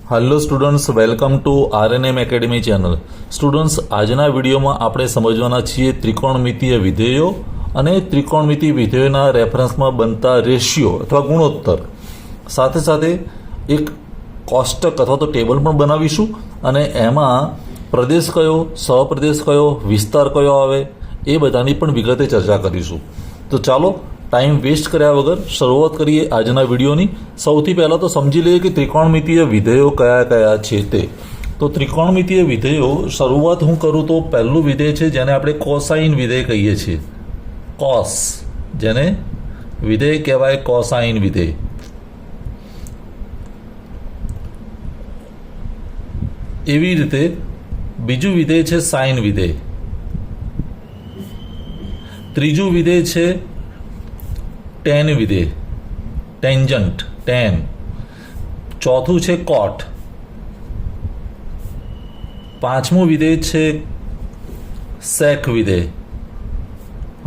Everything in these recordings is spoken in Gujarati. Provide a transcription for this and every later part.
Hello students, welcome to RNM academy channel. Students, આજના વિડીયોમાં આપણે સમજવાના છીએ ત્રિકોણમિતીય વિધેયો અને ત્રિકોણમિતીય વિધેયોના રેફરન્સમાં બનતા રેશિયો અથવા ગુણોત્તર. સાથે સાથે એક કોષ્ટક અથવા તો ટેબલ પણ બનાવીશું અને એમાં પ્રદેશ કયો, સહપ્રદેશ કયો, વિસ્તાર કયો આવે એ બધાની પણ વિગતે ચર્ચા કરીશું. તો ચાલો ટાઈમ વેસ્ટ કર્યા વગર શરૂઆત કરીએ આજના વિડીયોની. સૌથી પહેલાં તો સમજી લઈએ કે ત્રિકોણમિતીય વિધેયો કયા કયા છે તે. તો ત્રિકોણમિતીય વિધેયો શરૂઆત હું કરું તો પહેલું વિધેય છે જેને આપણે કોસાઇન વિધેય કહીએ છીએ. કોસ, જેને વિધેય કહેવાય કોસાઇન વિધેય. એવી રીતે બીજું વિધેય છે સાઇન વિધેય. ત્રીજું વિધેય છે ટેન વિધેય, ટેન્જન્ટ, ટેન. ચોથું છે કોટ. પાંચમું વિધેય છે સેક વિધેય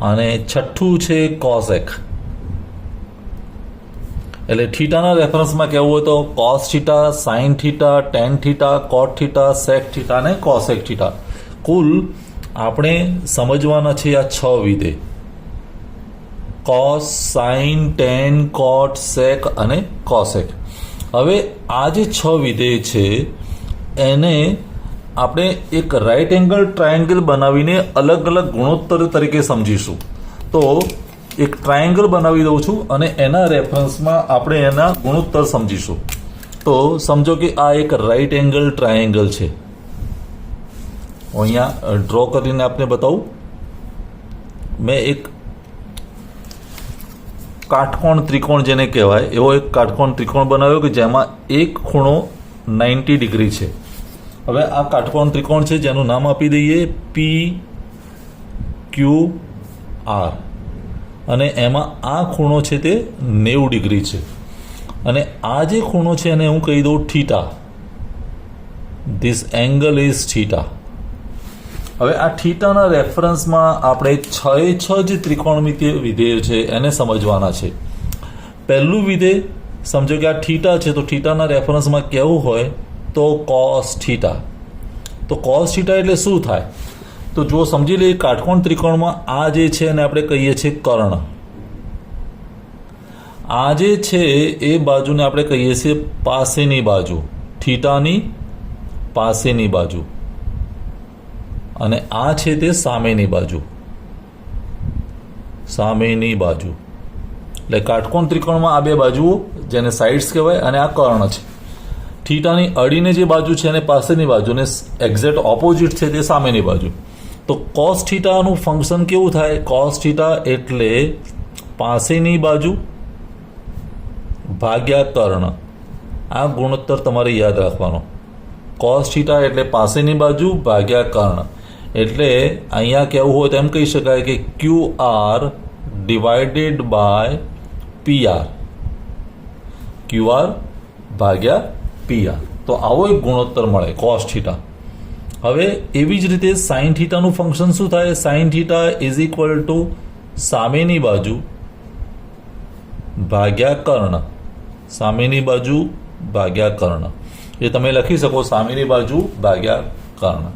અને છઠ્ઠું છે કોસેક. એટલે થીટાના રેફરન્સમાં કહેવું હોય તો cos theta, sine theta, tan theta, cot theta, sec theta અને કોસેક થીટા. કુલ આપણે સમજવાના છે આ 6 વિધેય: cos, sine, tan, cot, sec અને કોસેક. હવે આ જે 6 વિધેય છે એને આપણે એક રાઇટ એંગલ ટ્રાયેંગલ બનાવીને અલગ અલગ ગુણોત્તર તરીકે સમજીશું. તો એક ટ્રાયેંગલ બનાવી દઉં છું અને એના રેફરન્સમાં આપણે એના ગુણોત્તર સમજીશું. તો સમજો કે આ એક રાઇટ એંગલ ટ્રાયેંગલ છે. હું અહીંયા ડ્રો કરીને આપને બતાવું. મેં એક કાટકોણ ત્રિકોણ જેને કહેવાય એવો એક કાટકોણ ત્રિકોણ બનાવ્યો કે જેમાં એક ખૂણો 90 ડિગ્રી છે. હવે આ કાટકોણ ત્રિકોણ છે જેનું નામ આપી દઈએ PQR અને એમાં આ ખૂણો છે તે 90 ડિગ્રી છે અને આ જે ખૂણો છે એને હું કહી દઉં theta. This angle is theta. હવે આ થીટાના રેફરન્સમાં આપણે 6 જે ત્રિકોણમિતીય વિધેય છે એને સમજવાના છે. પહેલું વિધેય સમજો કે આ થીટા છે તો થીટાના રેફરન્સમાં કહેવું હોય તો કોસ થીટા. તો કોસ થીટા એટલે શું થાય? તો જો સમજી લઈએ કાટકોણ ત્રિકોણમાં આ જે છે એને આપણે કહીએ છીએ કર્ણ. આ જે છે એ બાજુને આપણે કહીએ છીએ પાસેની બાજુ, થીટાની પાસેની બાજુ. અને આ છે તે સામેની બાજુ, સામેની બાજુ. એટલે કાટકોણ ત્રિકોણમાં આ બે બાજુઓ જેને સાઇડ્સ કહેવાય અને આ કર્ણ છે. થીટાની અડીને જે બાજુ છે એને પાસેની બાજુ અને એક્ઝેક્ટ ઓપોઝિટ છે તે સામેની બાજુ. તો કોસ થીટાનું ફંક્શન કેવું થાય? કોસ થીટા એટલે પાસેની બાજુ ભાગ્યા કર્ણ. આ ગુણોત્તર તમારે યાદ રાખવાનો. કોસ થીટા એટલે પાસેની બાજુ ભાગ્યા કર્ણ. એટલે અહીંયા કહેવું હોય તો એમ કહી શકાય કે QR divided by PR, QR ભાગ્યા PR. તો આવો એક ગુણોત્તર મળે કોસ થીટા. હવે એવી જ રીતે સાઇન થીટાનું ફંક્શન શું થાય? Sine theta is equal to સામેની બાજુ ભાગ્યા કર્ણ. સામેની બાજુ ભાગ્યા કર્ણ એ તમે લખી શકો, સામેની બાજુ ભાગ્યા કર્ણ.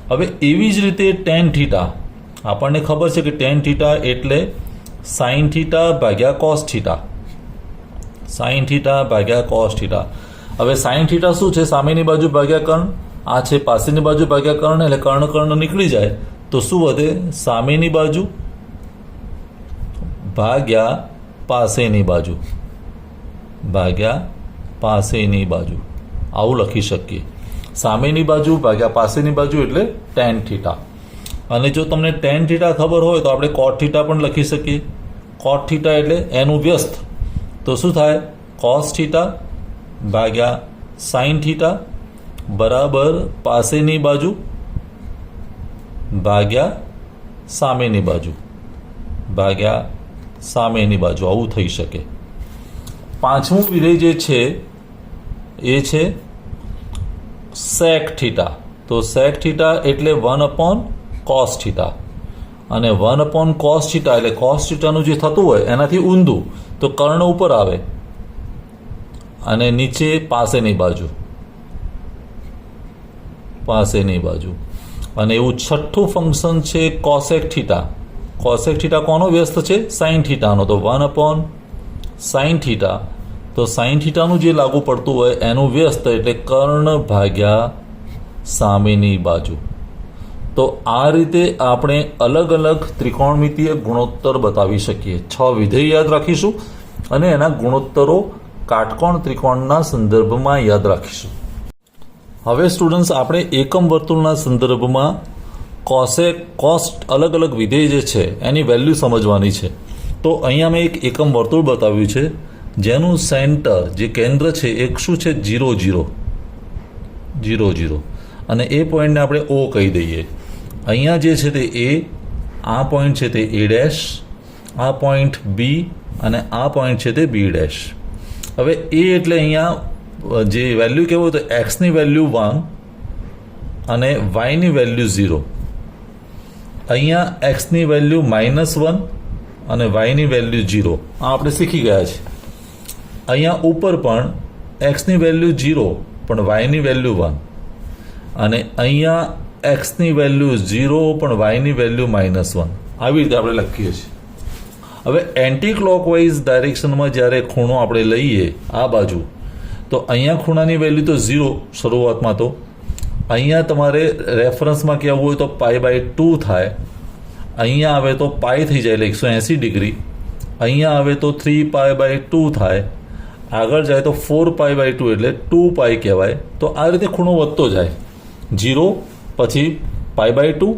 હવે એવી જ રીતે ટેન થીટા, આપણને ખબર છે કે ટેન થીટા એટલે સાઇન થીટા ભાગ્યા કોસ થીટા, સાઇન થીટા ભાગ્યા કોસ થીટા. હવે સાઇન થીટા શું છે? સામેની બાજુ ભાગ્યા કર્ણ. આ છે પાસેની બાજુ ભાગ્યા કર્ણ. એટલે કર્ણ કર્ણ નીકળી જાય તો શું વધે? સામેની બાજુ ભાગ્યા પાસેની બાજુ, ભાગ્યા પાસેની બાજુ. આવું લખી શકીએ. સામેની બાજુ ભાગ્યા પાસેની બાજુ એટલે ટેન થીટા. અને જો તમને ટેન થીટા ખબર હોય તો આપણે કોટ થીટા પણ લખી શકીએ. કોટ થીટા એટલે એનું વ્યસ્ત. તો શું થાય? કોસ થીટા ભાગ્યા સાઇન થીટા બરાબર પાસેની બાજુ ભાગ્યા સામેની બાજુ, ભાગ્યા સામેની બાજુ. આવું થઈ શકે. પાંચમું વિધેય જે છે એ છે સેક થીટા. તો સેક થીટા એટલે 1/cos થીટા અને 1/cos થીટા એટલે cos થીટાનું જે થતું હોય એનાથી ઊંધું. તો કર્ણ ઉપર આવે અને નીચે પાસેની બાજુ પાસેની બાજુ. અને એવું છઠ્ઠું ફંક્શન છે કોસેક થીટા. કોસેક થીટા કોનો વ્યસ્ત છે? સાઇન થીટાનો. તો 1/સાઇન થીટા. તો સાઇન થીટાનું જે લાગુ પડતું હોય એનું વ્યસ્ત એટલે કર્ણ ભાગ્યા સામેની બાજુ. તો આ રીતે આપણે અલગ અલગ ત્રિકોણમિતીય ગુણોત્તર બતાવી શકીએ. 6 વિધેય યાદ રાખીશું અને એના ગુણોત્તરો કાટકોણ ત્રિકોણના સંદર્ભમાં યાદ રાખીશું. હવે સ્ટુડન્ટ્સ આપણે એકમ વર્તુળના સંદર્ભમાં કોસ અલગ અલગ વિધેય જે છે એની વેલ્યુ સમજવાની છે. તો અહીંયા મેં એક એકમ વર્તુળ બતાવ્યું છે જેનું સેન્ટર જે કેન્દ્ર છે એક શું છે? 0 0 0 0. અને એ પોઈન્ટને આપણે ઓ કહી દઈએ. અહીંયા જે છે તે એ, આ પોઈન્ટ છે તે એ ડેશ, આ પોઈન્ટ બી અને આ પોઈન્ટ છે તે બી ડેશ. હવે એ એટલે અહીંયા જે વેલ્યુ કેવું તો એક્સની વેલ્યુ 1 અને વાયની વેલ્યુ 0. અહીંયા એક્સની વેલ્યુ -1 અને વાયની વેલ્યુ 0. આ આપણે શીખી ગયા છે. અહીંયા ઉપર પણ એક્સની વેલ્યુ 0 પણ વાયની વેલ્યુ 1 અને અહીંયા એક્સની વેલ્યુ 0 પણ વાયની વેલ્યુ -1. આવી રીતે આપણે લખીએ છીએ. હવે એન્ટી ક્લોકવાઇઝ ડાયરેક્શનમાં જ્યારે ખૂણો આપણે લઈએ આ બાજુ, તો અહીંયા ખૂણાની વેલ્યુ તો 0 શરૂઆતમાં. તો અહીંયા તમારે રેફરન્સમાં કહેવું હોય તો π/2 થાય. અહીંયા આવે તો પાઈ થઈ જાય એટલે 180 ડિગ્રી. અહીંયા આવે તો 3π/2 થાય. આગળ જાય તો 4π/2 એટલે 2π કહેવાય. તો આ રીતે ખૂણો વધતો જાય. 0 પછી π/2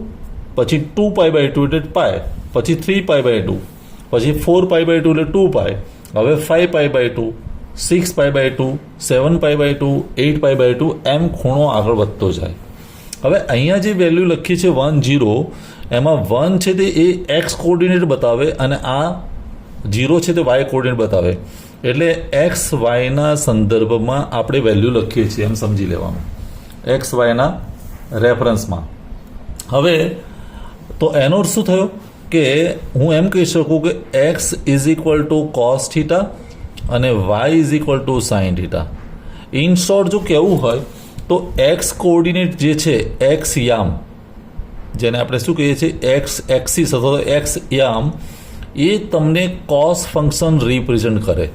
પછી 2π/2 એટલે π, પછી 3π/2 પછી 4π/2 એટલે 2π, હવે 5π/2, 6π/2, 7π/2, 8π/2 એમ ખૂણો આગળ વધતો જાય. હવે અહીંયા જે વેલ્યુ લખી છે 1 0, એમાં 1 છે તે એ એક્સ કોઓર્ડિનેટ બતાવે અને આ 0 છે તે વાય કોઓર્ડિનેટ બતાવે. એટલે એક્સ વાયના સંદર્ભમાં આપણે વેલ્યુ લખીએ છીએ એમ સમજી લેવાનું, એક્સ વાયના રેફરન્સમાં. હવે તો એનો અર્થ શું થયો કે હું એમ કહી શકું કે એક્સ = કોસ થીટા અને Y = sine theta. In short જો કહેવું હોય તો એક્સ કોઓર્ડિનેટ જે છે એક્સ યામ, જેને આપણે શું કહીએ છીએ એક્સ એક્સિસ અથવા તો એક્સ યામ, એ તમને કોસ ફંક્શન રિપ્રેઝન્ટ કરે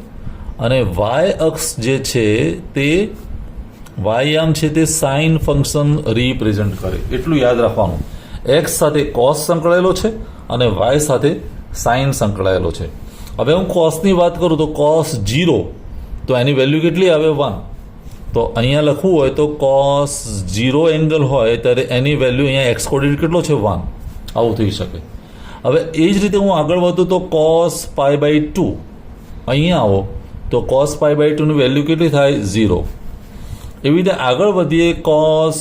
અને વાય અક્ષ જે છે તે વાય આમ છે તે સાઇન ફંક્શન રિપ્રેઝન્ટ કરે. એટલું યાદ રાખવાનું. એક્સ સાથે કોસ સંકળાયેલો છે અને વાય સાથે સાઇન સંકળાયેલો છે. હવે હું કોસની વાત કરું તો cos 0 તો એની વેલ્યુ કેટલી આવે? 1. તો અહીંયા લખવું હોય તો cos 0 એંગલ હોય ત્યારે એની વેલ્યુ અહીંયા એક્સ કોઓર્ડિનેટ કેટલો છે? 1. આવું થઈ શકે. હવે એ જ રીતે હું આગળ વધું તો cos π/2, અહીંયા આવો તો cos π/2 ની વેલ્યુ કેટલી થાય? 0. એવી રીતે આગળ વધીએ cos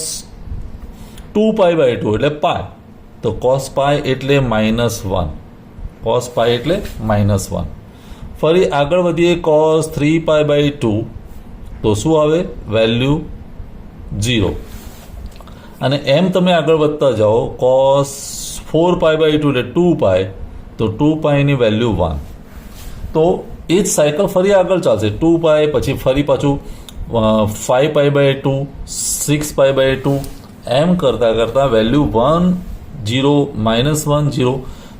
2π/2 એટલે π, તો cos π એટલે -1, cos π એટલે -1. ફરી આગળ વધીએ cos 3π/2 તો શું આવે? વેલ્યુ 0. અને એમ તમે આગળ વધતા જાઓ cos 4π/2 એટલે 2π, તો 2π ની વેલ્યુ 1. તો એ જ સાયકલ ફરી આગળ ચાલશે. 2π પછી ફરી પાછું 5π/2, 6π/2 એમ કરતાં કરતાં વેલ્યુ 1 0 -1 0.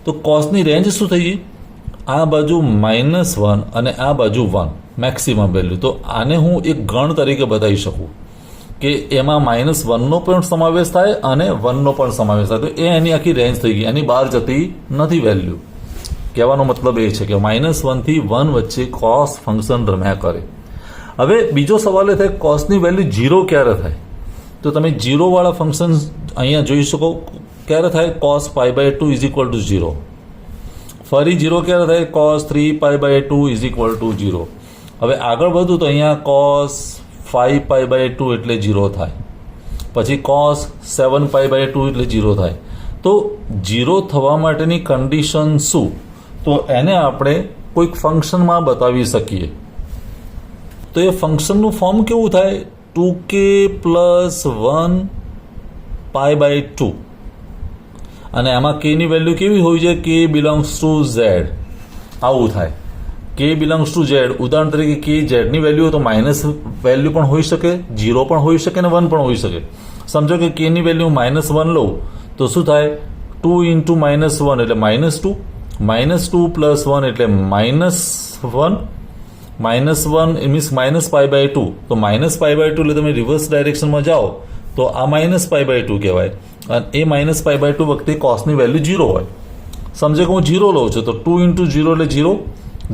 તો કોસની રેન્જ શું થઈ ગઈ? આ બાજુ -1 અને આ બાજુ 1 મેક્સિમમ વેલ્યુ. તો આને હું એક ગણ તરીકે બતાવી શકું કે એમાં -1નો પણ સમાવેશ થાય અને 1નો પણ સમાવેશ થાય. તો એ એની આખી રેન્જ થઈ ગઈ, એની બહાર જતી નથી વેલ્યુ. કહેવાનો મતલબ એ છે કે -1 થી 1 વચ્ચે કોસ ફંક્શન રમ્યા કરે. હવે બીજો સવાલ એ થાય કોસની વેલ્યુ 0 ક્યારે થાય? તો તમે 0 વાળા ફંક્શન અહીંયા જોઈ શકો. ક્યારે થાય? cos π/2 = 0. ફરી 0 ક્યારે થાય? cos 3π/2 = 0. હવે આગળ વધું તો અહીંયા cos 5π/2 એટલે 0 થાય. પછી cos 7π/2 એટલે 0 થાય. તો 0 થવા માટેની કન્ડિશન શું? તો એને આપણે કોઈક ફંક્શનમાં બતાવી શકીએ. તો એ ફંક્શનનું ફોર્મ કેવું થાય? 2k + 1 π/2. અને આમાં k ની વેલ્યુ કેવી હોવી જોઈએ? k belongs two z. આવું થાય. k k belongs to Z, ઉદાહરણ તરીકે કે ઝેડની વેલ્યુ હોય તો માઇનસ વેલ્યુ પણ હોઈ શકે, 0 પણ હોઈ શકે અને 1 પણ હોઈ શકે. સમજો કે કેની વેલ્યુ -1 લઉં તો શું થાય? 2 ઇન્ટુ -1 એટલે -2, -2 પ્લસ 1 એટલે -1, -1 મીન્સ -π/2. તો -π/2 એટલે તમે રિવર્સ ડાયરેક્શનમાં જાઓ તો આ -π/2 કહેવાય. અને એ -π/2 વખતે કોસની વેલ્યુ 0 હોય. સમજો કે હું 0 લઉં છું તો 2 ઇન્ટુ 0 એટલે 0,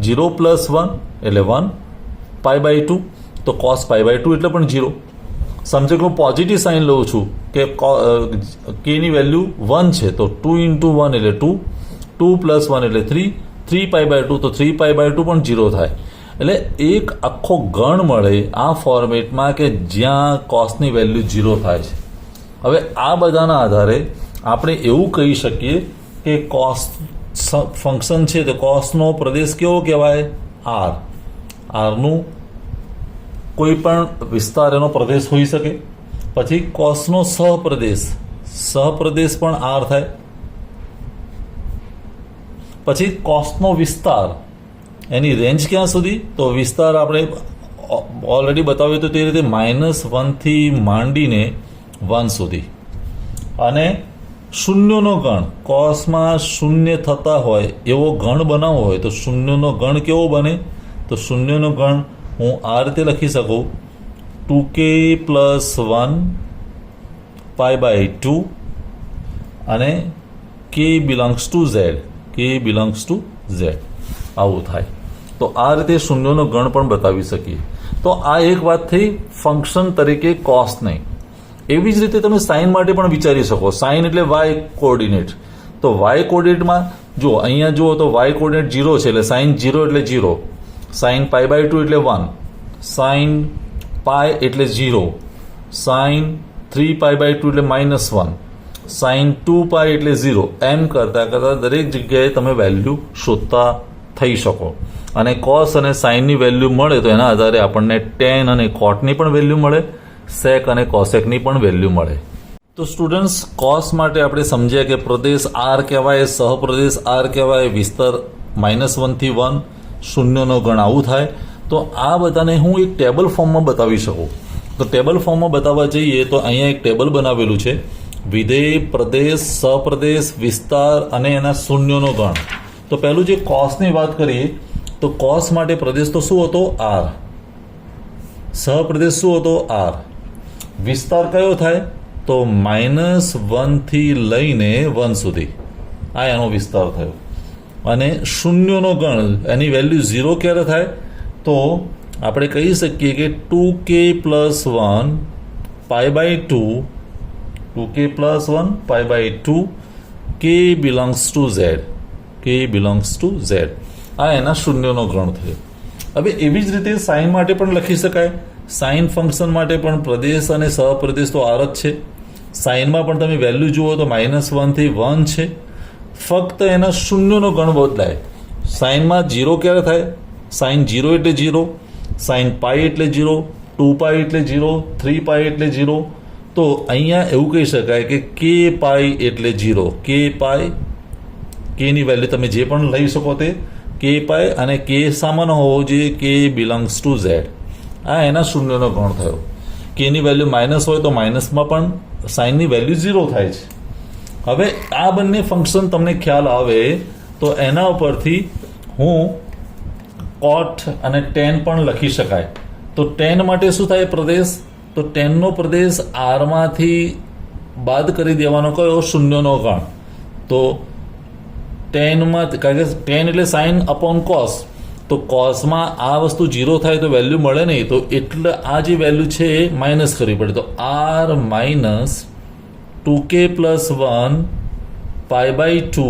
0 પ્લસ 1 એટલે 1, π/2 તો cos π/2 એટલે પણ 0. સમજો કે હું પોઝિટિવ સાઇન લઉં છું કે કેની વેલ્યુ 1 છે તો 2 ઇન્ટુ 1 એટલે 2, 2 પ્લસ 1 એટલે 3, 3π/2 તો 3π/2 પણ 0 થાય. એટલે એક આખો ગણ મળે આ ફોર્મેટમાં કે જ્યાં કોસની વેલ્યુ 0 થાય છે. હવે આ બધાના આધારે આપણે એવું કહી શકીએ કે કોસ ફંક્શન છે તો કોસનો પ્રદેશ કેવો કહેવાય? આર. આરનું કોઈ પણ વિસ્તાર એનો પ્રદેશ હોઈ શકે. પછી કોસનો સહપ્રદેશ પણ આર થાય. પછી કોસનો વિસ્તાર, એની રેન્જ ક્યાં સુધી? તો વિસ્તાર આપણે ઓલરેડી બતાવ્યું તો તે રીતે -1 થી માંડીને 1 સુધી. અને શૂન્યનો ગણ, કોસમાં શૂન્ય થતા હોય એવો ગણ બનાવવો હોય તો શૂન્યનો ગણ કેવો બને? તો શૂન્યનો ગણ હું આ રીતે લખી શકું, 2k + 1 π/2 અને k બિલોંગ્સ ટુ ઝેડ, આવું થાય. તો આ રીતે શૂન્યનો ગણ પણ બતાવી શકીએ. તો આ એક વાત થઈ ફંક્શન તરીકે કોસની. એવી જ રીતે તમે સાઇન માટે પણ વિચારી શકો. સાઇન એટલે વાય કોઓર્ડિનેટ. તો વાય કોઓર્ડિનેટમાં જો અહીંયા જુઓ તો વાય કોઓર્ડિનેટ 0 છે એટલે સાઇન 0 એટલે 0, સાઇન π/2 એટલે 1, સાઇન પાય એટલે 0, સાઇન 3π/2 એટલે -1, સાઇન 2π એટલે 0. એમ કરતાં દરેક જગ્યાએ તમે વેલ્યુ શોધતા થઈ શકો. અને કોસ અને સાઇનની વેલ્યુ મળે તો એના આધારે આપણને ટેન અને કોટની પણ વેલ્યુ મળે, સેક અને કોસેકની પણ વેલ્યુ મળે. તો સ્ટુડન્ટ્સ, કોસ માટે આપણે સમજ્યા કે પ્રદેશ આર કહેવાય, સહપ્રદેશ આર કહેવાય, વિસ્તાર -1 થી 1, શૂન્યનો ગણ આવું થાય. તો આ બધાને હું એક ટેબલ ફોર્મમાં બતાવી શકું. તો ટેબલ ફોર્મમાં બતાવવા જઈએ તો અહીંયા એક ટેબલ બનાવેલું છે, વિધેય, પ્રદેશ, સહપ્રદેશ, વિસ્તાર અને એના શૂન્યનો ગણ. તો પહેલું જે કોસની વાત કરીએ તો કોસ માટે પ્રદેશ તો શું હતો? આર. સહપ્રદેશ શું હતો? આર. વિસ્તાર કયો થાય? તો -1 થી લઈને 1 સુધી, આ એનો વિસ્તાર થયો. અને શૂન્યનો ગણ, એની વેલ્યુ 0 ક્યારે થાય? તો આપણે કહી શકીએ કે 2k + 1 π/2, 2k + 1 π/2, k belongs to Z. આ એના શૂન્યનો ગણ થયો. હવે એવી જ રીતે સાઇન માટે પણ લખી શકાય. સાઇન ફંક્શન માટે પણ પ્રદેશ અને સહપ્રદેશ તો આર જ છે. સાઇનમાં પણ તમે વેલ્યુ જુઓ તો -1 થી 1 છે, ફક્ત એના શૂન્યનો ગણ બદલાય. સાઇનમાં 0 ક્યારે થાય? સાઇન 0 એટલે 0, સાઇન π એટલે 0, 2π એટલે 0, 3π એટલે 0. તો અહીંયા એવું કહી શકાય કે kπ એટલે 0. કેની વેલ્યુ તમે જે પણ લઈ શકો તે kπ, અને કે સામાન્ય હોવો જોઈએ, k બિલોંગ્સ ટુ ઝેડ. આ એના શૂન્યનો ગણ થયો. કેની વેલ્યુ માઇનસ હોય તો માઇનસમાં પણ સાઇનની વેલ્યુ 0 થાય છે. હવે આ બંને ફંક્શન તમને ખ્યાલ આવે તો એના ઉપરથી હું કોટ અને ટેન પણ લખી શકાય. તો ટેન માટે શું થાય પ્રદેશ? તો ટેનનો પ્રદેશ આરમાંથી બાદ કરી દેવાનો કયો? શૂન્યનો ગણ. તો ટેનમાં, કારણ કે ટેન એટલે સાઇન અપોન કોસ, તો કોસમાં આ વસ્તુ 0 થાય તો વેલ્યુ મળે નહીં, તો એટલે આ જે વેલ્યુ છે એ માઇનસ કરવી પડે. તો R - 2k + 1 π/2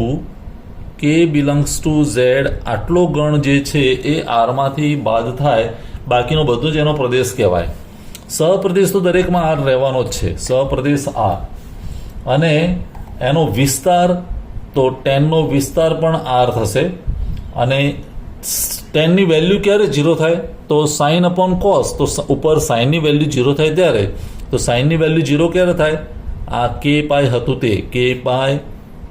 k belongs to Z, આટલો ગણ જે છે એ આરમાંથી બાદ થાય, બાકીનો બધો જ એનો પ્રદેશ કહેવાય. સહપ્રદેશ તો દરેકમાં આર રહેવાનો જ છે, સહપ્રદેશ આર. અને એનો વિસ્તાર, તો ટેનનો વિસ્તાર પણ આર થશે. અને ટેનની વેલ્યુ ક્યારે 0 થાય? તો સાઇન અપોન કોસ, તો ઉપર સાઇનની વેલ્યુ 0 થાય ત્યારે. તો સાઇનની વેલ્યુ 0 ક્યારે થાય? આ kπ હતું તે, kπ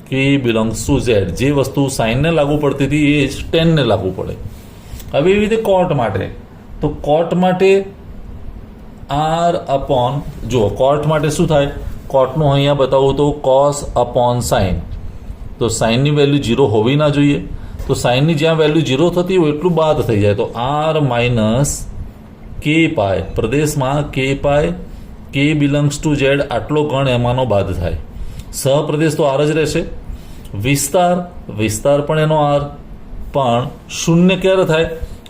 k belongs to Z. જે વસ્તુ સાઇનને લાગુ પડતી હતી એ જ ટેનને લાગુ પડે. હવે એવી રીતે કોટ માટે, તો કોટ માટે આર અપોન, જુઓ કોટ માટે શું થાય, કોટનું અહીંયા બતાવું તો કોસ અપોન સાઇન, તો સાઇનની વેલ્યુ 0 હોવી ના જોઈએ, તો સાઇનની જ્યાં વેલ્યુ 0 થતી હોય એટલું બાદ થઈ જાય, તો આર માઇનસ કે પાય, પ્રદેશમાં કે પાય કે બિલોંગ્સ ટુ ઝેડ આટલો ગણ એમાંનો બાદ થાય, સહપ્રદેશ તો આર જ રહેશે, વિસ્તાર પણ એનો આર, પણ શૂન્ય ક્યારે થાય,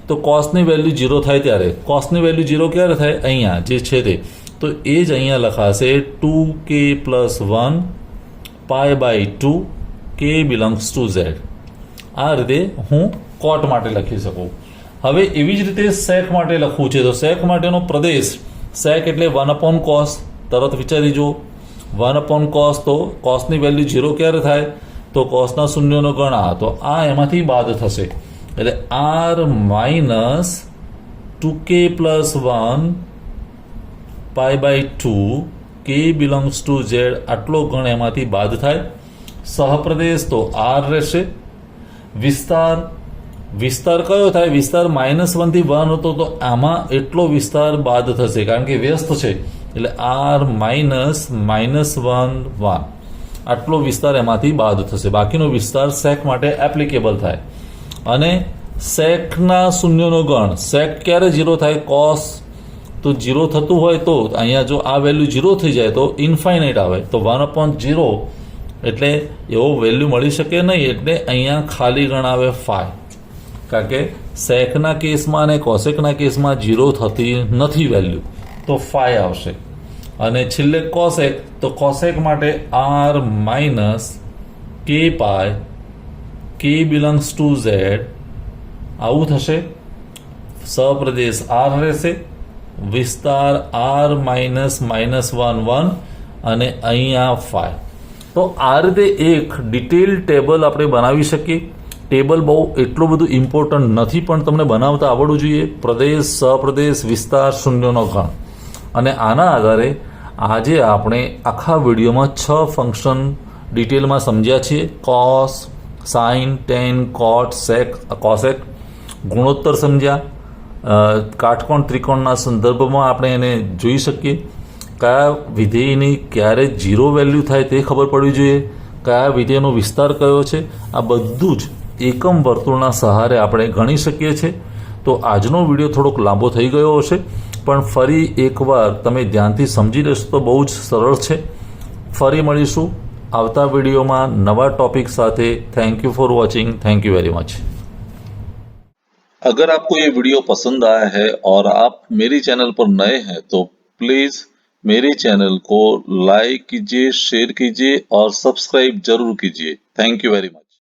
તો કોસની વેલ્યુ 0 થાય ત્યારે, કોસની વેલ્યુ 0 ક્યારે થાય, અહીંયા જે છે તે, તો એ જ અહીંયા લખાશે 2k + 1 π/2 k belongs to Z. આ રીતે હું કોટ માટે લખી શકું. હવે એવી જ રીતે સેક માટે લખવું છે, તો સેક માટેનો પ્રદેશ, સેક એટલે 1/cos, તરત વિચારી જુઓ 1/cos, તો કોસની વેલ્યુ 0 ક્યારે થાય, તો કોસના શૂન્યનો ગણ આ, તો આ એમાંથી બાદ થશે, એટલે R minus 2k + 1 π/2 k belongs to Z આટલો ગણ એમાંથી બાદ થાય. સહપ્રદેશ તો આર રહેશે. વિસ્તાર કયો થાય, વિસ્તાર -1 થી 1 હતો, તો આમાં એટલો વિસ્તાર બાદ થશે કારણ કે વ્યસ્ત છે, એટલે આર માઇનસ -1 આટલો વિસ્તાર એમાંથી બાદ થશે, બાકીનો વિસ્તાર સેક માટે એપ્લિકેબલ થાય. અને સેકના શૂન્યનો ગણ, સેક ક્યારે 0 થાય, કોસ, તો 0 થતું હોય તો અહીંયા જો આ વેલ્યુ 0 થઈ જાય તો ઇન્ફાઇનાઇટ આવે, તો 1/0 એટલે એવો વેલ્યુ મળી શકે નહીં, એટલે અહીંયા ખાલી ગણ આવે 5, કારણ કે સેકના કેસમાં અને કોસેકના કેસમાં 0 થતી નથી વેલ્યુ, તો 5 આવશે. અને છેલ્લે કોસેક, તો કોસેક માટે આર માઇનસ કે પાય કે બિલોંગ્સ ટુ ઝેડ આવું થશે. સપ્રદેશ આર રહેશે, વિસ્તાર આર -1 અને અહીંયા 5. તો આ રીતે એક ડિટેલ ટેબલ આપણે બનાવી શકીએ. ટેબલ બહુ એટલું બધું ઇમ્પોર્ટન્ટ નથી, પણ તમને બનાવતા આવડવું જોઈએ. પ્રદેશ, સપ્રદેશ, વિસ્તાર, શૂન્યનો ગણ, અને આના આધારે આજે આપણે આખા વિડીયોમાં 6 ફંક્શન ડિટેલમાં સમજ્યા છીએ. કોસ, સાઇન, ટેન, કોટ, સેક, કોસેક, ગુણોત્તર સમજ્યા, કાટકોણ ત્રિકોણના સંદર્ભમાં આપણે એને જોઈ શકીએ. કયા વિધેયની ક્યારે 0 વેલ્યુ થાય તે ખબર પડવી જોઈએ, કયા વિધેયનો વિસ્તાર કયો છે, આ બધું જ એકમ વર્તુળના સહારે આપણે ગણી શકીએ છીએ. તો આજનો વિડીયો થોડોક લાંબો થઈ ગયો હશે, પણ ફરી એકવાર તમે ધ્યાનથી સમજી લેશો તો બહુ જ સરળ છે. ફરી મળીશું આવતા वीडियोમાં नवा टॉपिक साथे. Thank you for watching. Thank you very much. अगर आपको ये वीडियो पसंद आया है और आप मेरी चैनल पर नए हैं तो प्लीज मेरे चैनल को लाइक कीजिए, शेयर कीजिए और सब्सक्राइब जरूर कीजिए. Thank you very much.